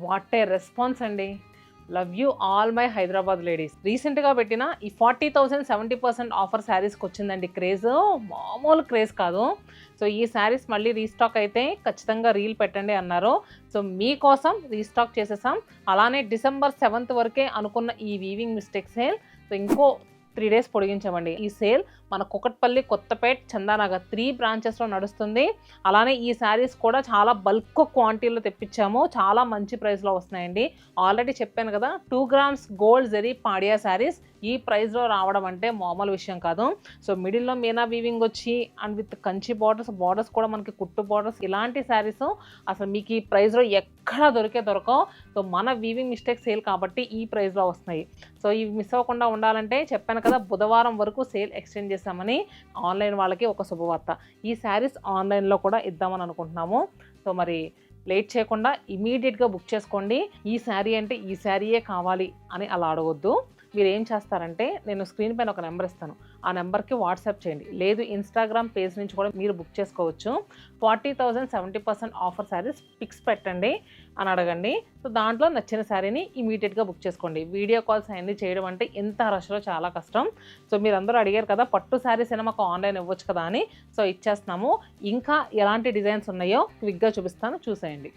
What a response అండి. Love you all my Hyderabad ladies. రీసెంట్గా పెట్టిన ఈ 40,000 70% ఆఫర్ శారీస్కి వచ్చిందండి క్రేజ్. మామూలు క్రేజ్ కాదు. సో ఈ శారీస్ మళ్ళీ రీస్టాక్ అయితే ఖచ్చితంగా రీల్ పెట్టండి అన్నారు. సో మీకోసం రీస్టాక్ చేసేసాం. అలానే డిసెంబర్ 7th వరకే అనుకున్న ఈ వీవింగ్ మిస్టేక్ సేల్ సో ఇంకో 3 days పొడిగించామండి. ఈ సేల్ మన కుకట్పల్లి, కొత్తపేట్, చందానగర్ 3 బ్రాంచెస్లో నడుస్తుంది. అలానే ఈ శారీస్ కూడా చాలా బల్క్ క్వాంటిటీలో తెప్పించాము. చాలా మంచి ప్రైస్లో వస్తున్నాయండి. ఆల్రెడీ చెప్పాను కదా 2 grams గోల్డ్ జరీ పాడియా శారీస్ ఈ ప్రైస్లో రావడం అంటే మామూలు విషయం కాదు. సో మిడిల్లో మీనా వీవింగ్ వచ్చి అండ్ విత్ కంచి బార్డర్స్ కూడా మనకి కుట్టు బార్డర్స్, ఇలాంటి శారీస్ అసలు మీకు ఈ ప్రైస్లో ఎక్కడ దొరకవు. సో మన వీవింగ్ మిస్టేక్ సేల్ కాబట్టి ఈ ప్రైస్లో వస్తున్నాయి. సో ఇవి మిస్ అవ్వకుండా ఉండాలంటే చెప్పాను కదా బుధవారం వరకు సేల్ ఎక్స్టెండ్ చేస్తామని. ఆన్లైన్ వాళ్ళకి ఒక శుభవార్త, ఈ శారీస్ ఆన్లైన్లో కూడా ఇద్దామని అనుకుంటున్నాము. సో మరి లేట్ చేయకుండా ఇమీడియట్గా బుక్ చేసుకోండి. ఈ శారీ అంటే ఈ శారీయే కావాలి అని అలా అడగొద్దు. మీరు ఏం చేస్తారంటే నేను స్క్రీన్ పైన ఒక నెంబర్ ఇస్తాను, ఆ నెంబర్కి వాట్సాప్ చేయండి. లేదు ఇన్స్టాగ్రామ్ పేజ్ నుంచి కూడా మీరు బుక్ చేసుకోవచ్చు. 40,000 70% ఆఫర్ శారీస్ పిక్స్ పెట్టండి అని అడగండి. సో దాంట్లో నచ్చిన శారీని ఇమీడియట్గా బుక్ చేసుకోండి. వీడియో కాల్స్ అన్నీ చేయడం అంటే ఎంత రష్లో చాలా కష్టం. సో మీరు అందరూ అడిగారు కదా పట్టు శారీస్ అయినా మాకు ఆన్లైన్ ఇవ్వచ్చు కదా అని. సో ఇచ్చేస్తున్నాము. ఇంకా ఎలాంటి డిజైన్స్ ఉన్నాయో క్విక్గా చూపిస్తాను, చూసేయండి.